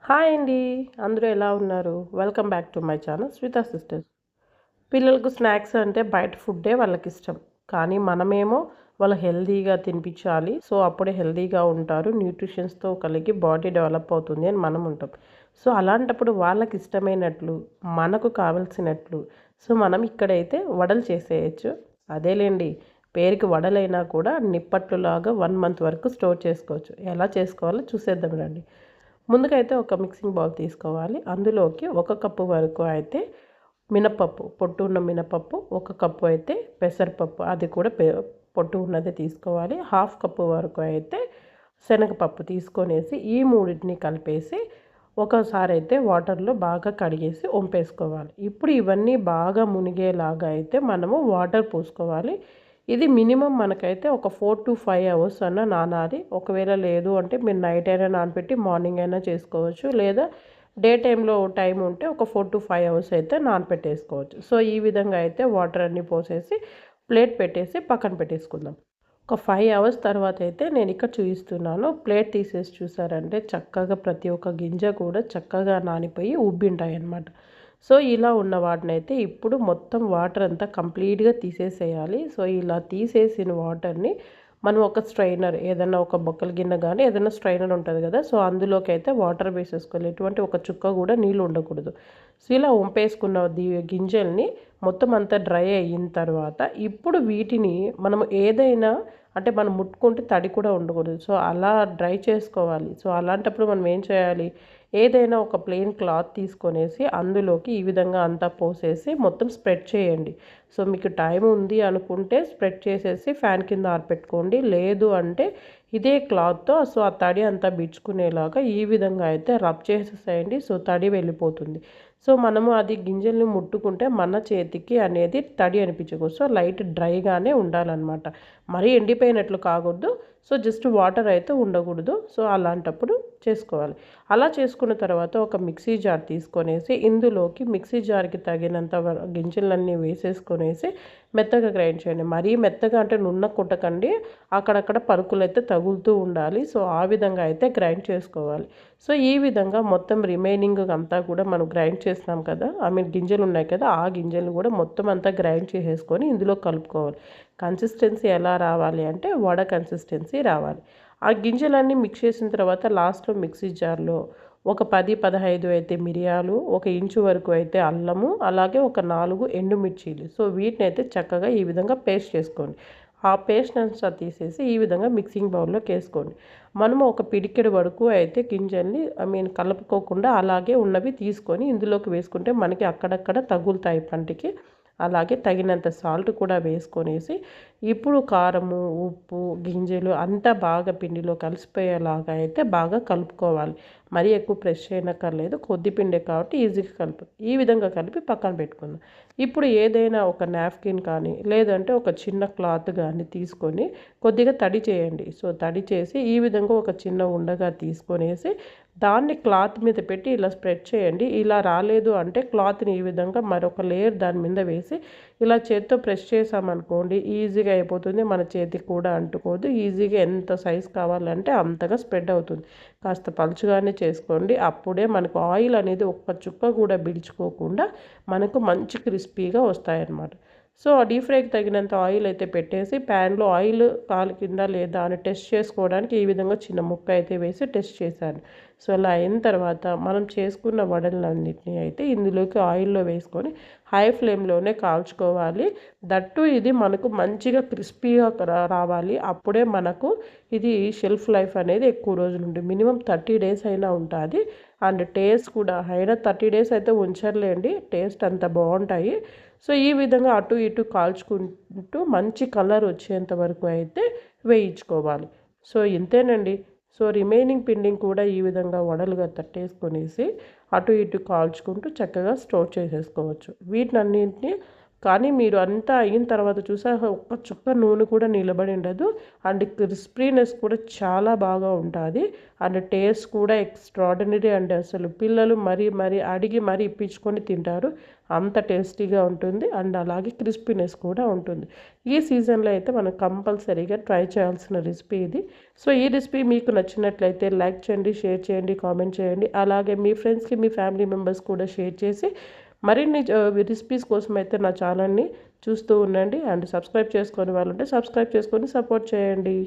Hi అండి. అందరూ ఎలా ఉన్నారు? Welcome back to my channel Shweta sisters. పిల్లలకు స్నాక్స్ అంటే బయట ఫుడ్డే వాళ్ళకిష్టం. కానీ మనమేమో వాళ్ళు హెల్తీగా తినిపించాలి. సో, అప్పుడే హెల్తీగా ఉంటారు. న్యూట్రిషన్స్‌తో కలిగి బాడీ డెవలప్ అవుతుంది అని మనం ఉంటాం. సో, అలాంటప్పుడు వాళ్ళకి ఇష్టమైనట్లు, మనకు కావాల్సినట్లు సో, మనం ఇక్కడైతే వడలు చేసేయొచ్చు. అదేలెండి పేరుకి వడలైనా కూడా నిప్పట్లులాగా 1 మంత్ వరకు స్టోర్ చేసుకోవచ్చు. ఎలా చేసుకోవాలో చూసేద్దాం రండి. ముందుకైతే ఒక మిక్సింగ్ బౌల్ తీసుకోవాలి. అందులోకి 1 కప్పు వరకు అయితే మినపప్పు, పొట్టు ఉన్న మినపప్పు, 1 కప్పు అయితే పెసరపప్పు, అది కూడా పొట్టు ఉన్నదే తీసుకోవాలి. హాఫ్ కప్పు వరకు అయితే శనగపప్పు తీసుకొనేసి ఈ మూడింటిని కలిపేసి ఒకసారి అయితే వాటర్లో బాగా కడిగేసి వంపేసుకోవాలి. ఇప్పుడు ఇవన్నీ బాగా మునిగేలాగా అయితే మనము వాటర్ పోసుకోవాలి. ఇది మినిమమ్ మనకైతే ఒక 4-5 అవర్స్ అన్నా నానాలి. ఒకవేళ లేదు అంటే మీరు నైట్ అయినా నానబెట్టి మార్నింగ్ అయినా చేసుకోవచ్చు. లేదా డే టైంలో టైం ఉంటే ఒక 4-5 అవర్స్ అయితే నానపెట్టేసుకోవచ్చు. సో, ఈ విధంగా అయితే వాటర్ అన్నీ పోసేసి ప్లేట్ పెట్టేసి పక్కన పెట్టేసుకుందాం. ఒక 5 అవర్స్ తర్వాత అయితే నేను ఇక్కడ చూపిస్తున్నాను. ప్లేట్ తీసేసి చూసారంటే చక్కగా ప్రతి ఒక్క గింజ కూడా చక్కగా నానిపోయి ఉబ్బింటాయి అన్నమాట. సో, ఇలా ఉన్న వాటినైతే ఇప్పుడు మొత్తం వాటర్ అంతా కంప్లీట్‌గా తీసేసేయాలి. సో, ఇలా తీసేసిన వాటర్‌ని మనం ఒక స్ట్రైనర్ ఏదైనా ఒక బొక్కల గిన్నె గానీ ఏదైనా స్ట్రైనర్ ఉంటుంది కదా! సో, అందులోకి అయితే వాటర్ వేసేసుకోవాలి. ఎటువంటి ఒక చుక్క కూడా నీళ్ళు ఉండకూడదు. సో, ఇలా వంపేసుకున్న గింజల్ని మొత్తం అంతా డ్రై అయిన తర్వాత ఇప్పుడు వీటిని మనం ఏదైనా అంటే మనం ముట్టుకుంటే తడి కూడా ఉండకూడదు. సో, అలా డ్రై చేసుకోవాలి. సో, అలాంటప్పుడు మనం ఏం చేయాలి? ఏదైనా ఒక ప్లెయిన్ క్లాత్ తీసుకొనేసి అందులోకి ఈ విధంగా అంతా పోసేసి మొత్తం స్ప్రెడ్ చేయండి. సో, మీకు టైం ఉంది అనుకుంటే స్ప్రెడ్ చేసేసి ఫ్యాన్ కింద ఆరపెట్టుకోండి. లేదు అంటే ఇదే క్లాత్‌తో సో, ఆ తడి అంతా బిడ్చుకునేలాగా ఈ విధంగా అయితే రబ్ చేసేసేయండి. సో, తడి వెళ్ళిపోతుంది. సో, మనము అది గింజల్ని ముట్టుకుంటే మన చేతికి అనేది తడి అనిపించకూడదు. సో, లైట్ డ్రైగానే ఉండాలన్నమాట. మరీ ఎండిపోయినట్లు కాకూడదు. సో, జస్ట్ వాటర్ అయితే ఉండకూడదు. సో, అలాంటప్పుడు చేసుకోవాలి. అలా చేసుకున్న తర్వాత ఒక మిక్సీ జార్ తీసుకొనేసి ఇందులోకి మిక్సీ జార్‌కి తగినంత గింజలన్నీ వేసేసుకొనేసి మెత్తగా గ్రైండ్ చేయండి. మరీ మెత్తగా అంటే నున్న కొట్టకండి. అక్కడక్కడ పలుకులైతే తగులుతూ ఉండాలి. సో, ఆ విధంగా అయితే గ్రైండ్ చేసుకోవాలి. సో, ఈ విధంగా మొత్తం రిమైనింగ్ అంతా కూడా మనం గ్రైండ్ చేస్తాం కదా! గింజలు ఉన్నాయి కదా! ఆ గింజలు కూడా మొత్తం అంతా గ్రైండ్ చేసేసుకొని ఇందులో కలుపుకోవాలి. కన్సిస్టెన్సీ ఎలా రావాలి అంటే వడ కన్సిస్టెన్సీ రావాలి. ఆ గింజలన్నీ మిక్స్ చేసిన తర్వాత లాస్ట్‌లో మిక్సీ జార్‌లో ఒక 10-15 అయితే మిరియాలు, ఒక ఇంచు వరకు అయితే అల్లము, అలాగే ఒక 4 ఎండుమిర్చీలు. సో, వీటినైతే చక్కగా ఈ విధంగా పేస్ట్ చేసుకోండి. ఆ పేస్ట్ అంతా తీసేసి ఈ విధంగా మిక్సింగ్ బౌల్‌లోకి వేసుకోండి. మనము ఒక పిడికెడు వరకు అయితే గింజల్ని కలుపుకోకుండా అలాగే ఉన్నవి తీసుకొని ఇందులోకి వేసుకుంటే మనకి అక్కడక్కడ తగులుతాయి పంటికి. అలాగే తగినంత సాల్ట్ కూడా వేసుకొనేసి ఇప్పుడు కారము, ఉప్పు, గింజలు అంతా బాగా పిండిలో కలిసిపోయేలాగా అయితే బాగా కలుపుకోవాలి. మరీ ఎక్కువ ప్రెస్ చేయనక్కర్లేదు. కొద్ది పిండే కాబట్టి ఈజీగా ఈ విధంగా కలిపి పక్కన పెట్టుకుందాం. ఇప్పుడు ఏదైనా ఒక నాప్కిన్ కానీ లేదంటే ఒక చిన్న క్లాత్ కానీ తీసుకొని కొద్దిగా తడి చేయండి. సో, తడి చేసి ఈ విధంగా ఒక చిన్న ఉండగా తీసుకొనేసి దాన్ని క్లాత్ మీద పెట్టి ఇలా స్ప్రెడ్ చేయండి. ఇలా రాలేదు అంటే క్లాత్‌ని ఈ విధంగా మరొక లేయర్ దాని మీద వేసి ఇలా చేత్తో ప్రెస్ చేసామనుకోండి ఈజీగా అయిపోతుంది. మన చేతికి కూడా అంటుకోదు. ఈజీగా ఎంత సైజ్ కావాలంటే అంతగా స్ప్రెడ్ అవుతుంది. కాస్త పలుచగానే చేసుకోండి. అప్పుడే మనకు ఆయిల్ అనేది ఒక్క చుక్క కూడా పీల్చుకోకుండా మనకు మంచి క్రిస్పీగా వస్తాయన్నమాట. సో, డీప్ ఫ్రైకి తగినంత ఆయిల్ అయితే పెట్టేసి ప్యాన్‌లో ఆయిల్ కాలిందా లేదా అని టెస్ట్ చేసుకోవడానికి ఈ విధంగా చిన్న ముక్క అయితే వేసి టెస్ట్ చేశాను. సో, అలా అయిన తర్వాత మనం చేసుకున్న వడలన్నిటిని అయితే ఇందులోకి ఆయిల్‌లో వేసుకొని హై ఫ్లేమ్‌లోనే కాల్చుకోవాలి. దట్టు ఇది మనకు మంచిగా క్రిస్పీగా రావాలి. అప్పుడే మనకు ఇది షెల్ఫ్ లైఫ్ అనేది ఎక్కువ రోజులు ఉంటుంది. మినిమమ్ 30 డేస్ అయినా ఉంటుంది. అండ్ టేస్ట్ కూడా అయినా 30 డేస్ అయితే ఉంచరులేండి. టేస్ట్ అంత బాగుంటాయి. సో, ఈ విధంగా అటు ఇటు కాల్చుకుంటూ మంచి కలర్ వచ్చేంత వరకు అయితే వేయించుకోవాలి. సో, ఇంతేనండి. సో, రిమైనింగ్ పిండిని కూడా ఈ విధంగా వడలుగా తట్టేసుకొనేసి అటు ఇటు కాల్చుకుంటూ చక్కగా స్టోర్ చేసేసుకోవచ్చు. వీటన్నింటిని కానీ మీరు అంతా అయిన తర్వాత చూసాక ఒక్క చుక్క నూనె కూడా నిలబడి ఉండదు. అండ్ క్రిస్పీనెస్ కూడా చాలా బాగా ఉంటుంది. అండ్ టేస్ట్ కూడా ఎక్స్ట్రాడినరీ అండి. అసలు పిల్లలు మరీ అడిగి మరీ ఇప్పించుకొని తింటారు. అంత టేస్టీగా ఉంటుంది. అండ్ అలాగే క్రిస్పీనెస్ కూడా ఉంటుంది. ఈ సీజన్లో అయితే మనం కంపల్సరీగా ట్రై చేయాల్సిన రెసిపీ ఇది. సో ఈ రెసిపీ మీకు నచ్చినట్లయితే లైక్ చేయండి, షేర్ చేయండి, కామెంట్ చేయండి. అలాగే మీ ఫ్రెండ్స్కి, మీ ఫ్యామిలీ మెంబర్స్ కూడా షేర్ చేసి మరిన్ని రెసిపీస్ కోసం అయితే నా ఛానల్ని చూస్తూ ఉండండి. అండ్ సబ్స్క్రైబ్ చేసుకొని వాళ్ళుంటే సబ్స్క్రైబ్ చేసుకొని సపోర్ట్ చేయండి.